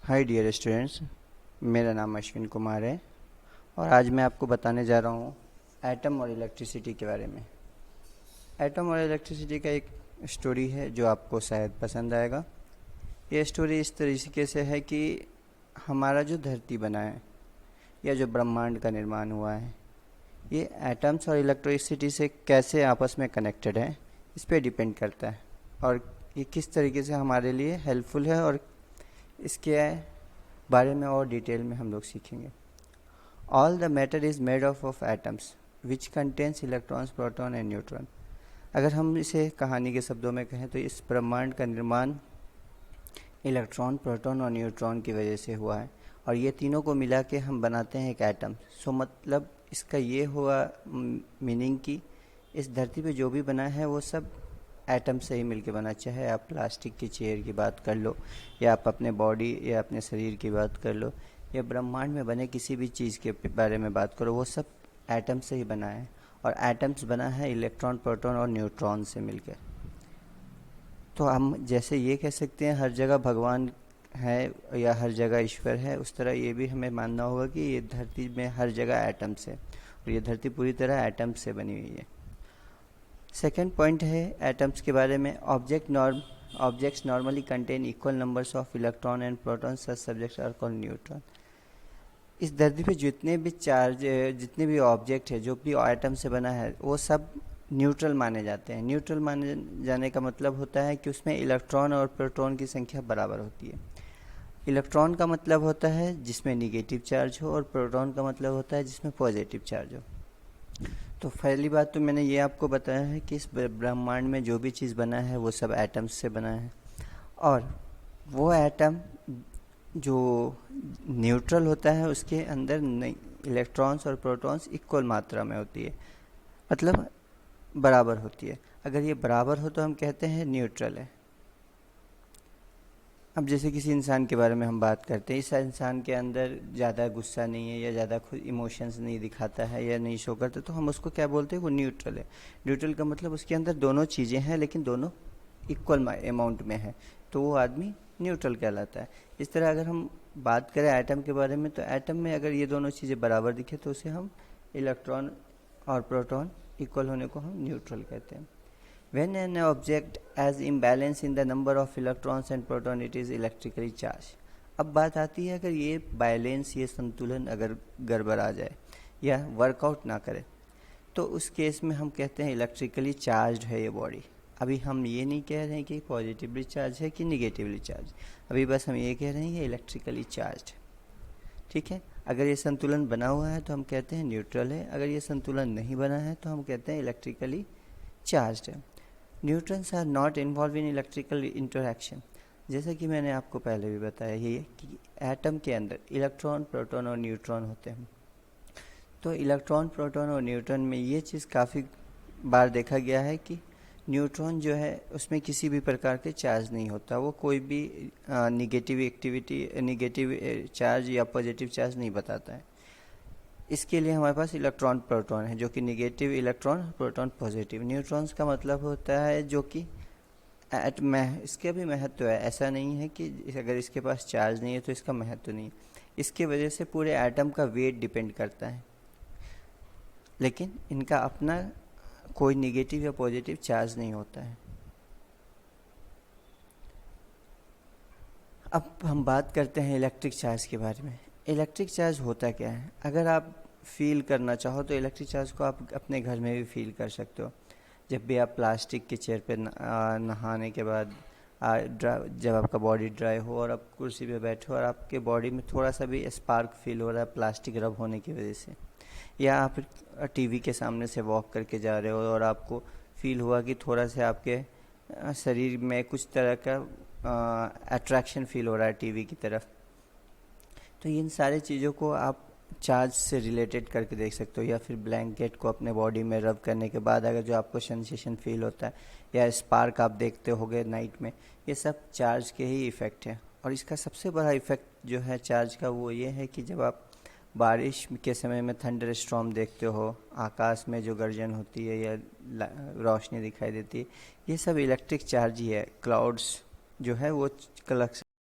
Hi dear students, मेरा नाम अश्विन कुमार है और आज मैं आपको बताने जा रहा हूँ एटम और इलेक्ट्रिसिटी के बारे में। एटम और इलेक्ट्रिसिटी का एक स्टोरी है जो आपको शायद पसंद आएगा। ये स्टोरी इस तरीके से है कि हमारा जो धरती बना है या जो ब्रह्मांड का निर्माण हुआ है, ये एटम्स और इलेक्ट्रिसिटी से कैसे आपस में कनेक्टेड है, इस पर डिपेंड करता है और ये किस तरीके से हमारे लिए हेल्पफुल है, और इसके बारे में और डिटेल में हम लोग सीखेंगे। All the matter is made of atoms which contains electrons, proton and neutron. अगर हम इसे कहानी के शब्दों में कहें तो इस ब्रह्मांड का निर्माण इलेक्ट्रॉन, प्रोटॉन और न्यूट्रॉन की वजह से हुआ है और ये तीनों को मिला के हम बनाते हैं एक एटम। सो मतलब इसका ये हुआ मीनिंग कि इस धरती पे जो भी बना है वो सब एटम से ही मिलके बना। चाहे आप प्लास्टिक की चेयर की बात कर लो, या आप अपने बॉडी या अपने शरीर की बात कर लो, या ब्रह्मांड में बने किसी भी चीज़ के बारे में बात करो, वो सब एटम से ही बना है। और एटम्स बना है इलेक्ट्रॉन, प्रोटॉन और न्यूट्रॉन से मिलकर। तो हम जैसे ये कह सकते हैं हर जगह भगवान है या हर जगह ईश्वर है, उस तरह ये भी हमें मानना होगा कि ये धरती में हर जगह एटम्स है और ये धरती पूरी तरह एटम्स से बनी हुई है। सेकेंड पॉइंट है एटम्स के बारे में। Objects normally contain equal numbers of electron and proton, such subjects are called neutron. इस धरती पे जितने भी ऑब्जेक्ट है, जो भी एटम से बना है, वो सब न्यूट्रल माने जाते हैं। न्यूट्रल माने जाने का मतलब होता है कि उसमें इलेक्ट्रॉन और प्रोटॉन की संख्या बराबर होती है। इलेक्ट्रॉन का मतलब होता है जिसमें निगेटिव चार्ज हो और प्रोटॉन का मतलब होता है जिसमें पॉजिटिव चार्ज हो। तो पहली बात तो मैंने ये आपको बताया है कि इस ब्रह्मांड में जो भी चीज़ बना है वो सब एटम्स से बना है, और वो एटम जो न्यूट्रल होता है उसके अंदर इलेक्ट्रॉन्स और प्रोटॉन्स इक्वल मात्रा में होती है, मतलब बराबर होती है। अगर ये बराबर हो तो हम कहते हैं न्यूट्रल है। अब जैसे किसी इंसान के बारे में हम बात करते हैं, इस इंसान के अंदर ज़्यादा गुस्सा नहीं है या ज़्यादा खुद इमोशंस नहीं दिखाता है या नहीं शो करता, तो हम उसको क्या बोलते हैं, वो न्यूट्रल है। न्यूट्रल का मतलब उसके अंदर दोनों चीज़ें हैं लेकिन दोनों इक्वल अमाउंट में है, तो वो आदमी न्यूट्रल कहलाता है। इस तरह अगर हम बात करें एटम के बारे में, तो एटम में अगर ये दोनों चीज़ें बराबर दिखे तो उसे हम इलेक्ट्रॉन और प्रोटॉन इक्वल होने को हम न्यूट्रल कहते हैं। When an object has imbalance in the number of electrons and proton, it is electrically charged. अब बात आती है अगर ये बैलेंस, ये संतुलन अगर गड़बड़ आ जाए या वर्कआउट ना करे, तो उस केस में हम कहते हैं इलेक्ट्रिकली चार्ज है ये बॉडी। अभी हम ये नहीं कह रहे हैं कि पॉजिटिवली चार्ज है कि निगेटिवली चार्ज, अभी बस हम ये कह रहे हैं ये इलेक्ट्रिकली चार्ज। ठीक है, अगर ये संतुलन बना हुआ है तो हम कहते हैं न्यूट्रल है, अगर ये संतुलन नहीं बना है तो हम कहते हैं इलेक्ट्रिकली चार्ज है। Neutrons are not involve in electrical interaction. जैसा कि मैंने आपको पहले भी बताया ये कि एटम के अंदर इलेक्ट्रॉन, प्रोटॉन और न्यूट्रॉन होते हैं। तो इलेक्ट्रॉन, प्रोटॉन और न्यूट्रॉन में ये चीज़ काफ़ी बार देखा गया है कि न्यूट्रॉन जो है उसमें किसी भी प्रकार के चार्ज नहीं होता, वो कोई भी निगेटिव चार्ज या पॉजिटिव चार्ज नहीं बताता है। इसके लिए हमारे पास इलेक्ट्रॉन, प्रोटॉन है जो कि negative electron, proton positive. Neutrons का मतलब होता है जो कि इसके भी महत्व है। ऐसा नहीं है कि अगर इसके पास चार्ज नहीं है तो इसका महत्व नहीं है। इसके वजह से पूरे एटम का वेट डिपेंड करता है, लेकिन इनका अपना कोई निगेटिव या पॉजिटिव चार्ज नहीं होता है। अब हम बात करते हैं इलेक्ट्रिक चार्ज के बारे में। इलेक्ट्रिक चार्ज होता क्या है? अगर आप फील करना चाहो तो इलेक्ट्रिक चार्ज को आप अपने घर में भी फील कर सकते हो। जब भी आप प्लास्टिक के चेयर पे नहाने के बाद जब आपका बॉडी ड्राई हो और आप कुर्सी पे बैठे हो और आपके बॉडी में थोड़ा सा भी स्पार्क फील हो रहा है प्लास्टिक रब होने की वजह से, या आप टीवी के सामने से वॉक करके जा रहे हो और आपको फील हुआ कि थोड़ा सा आपके शरीर में कुछ तरह का अट्रैक्शन फील हो रहा है टीवी की तरफ, तो इन सारी चीज़ों को आप चार्ज से रिलेटेड करके देख सकते हो। या फिर ब्लैंकेट को अपने बॉडी में रब करने के बाद अगर जो आपको सेंसेशन फील होता है या स्पार्क आप देखते होगे नाइट में, ये सब चार्ज के ही इफ़ेक्ट है। और इसका सबसे बड़ा इफ़ेक्ट जो है चार्ज का वो ये है कि जब आप बारिश के समय में थंडर स्टॉर्म देखते हो, आकाश में जो गर्जन होती है या रोशनी दिखाई देती है, ये सब इलेक्ट्रिक चार्ज ही है। क्लाउड्स जो है वो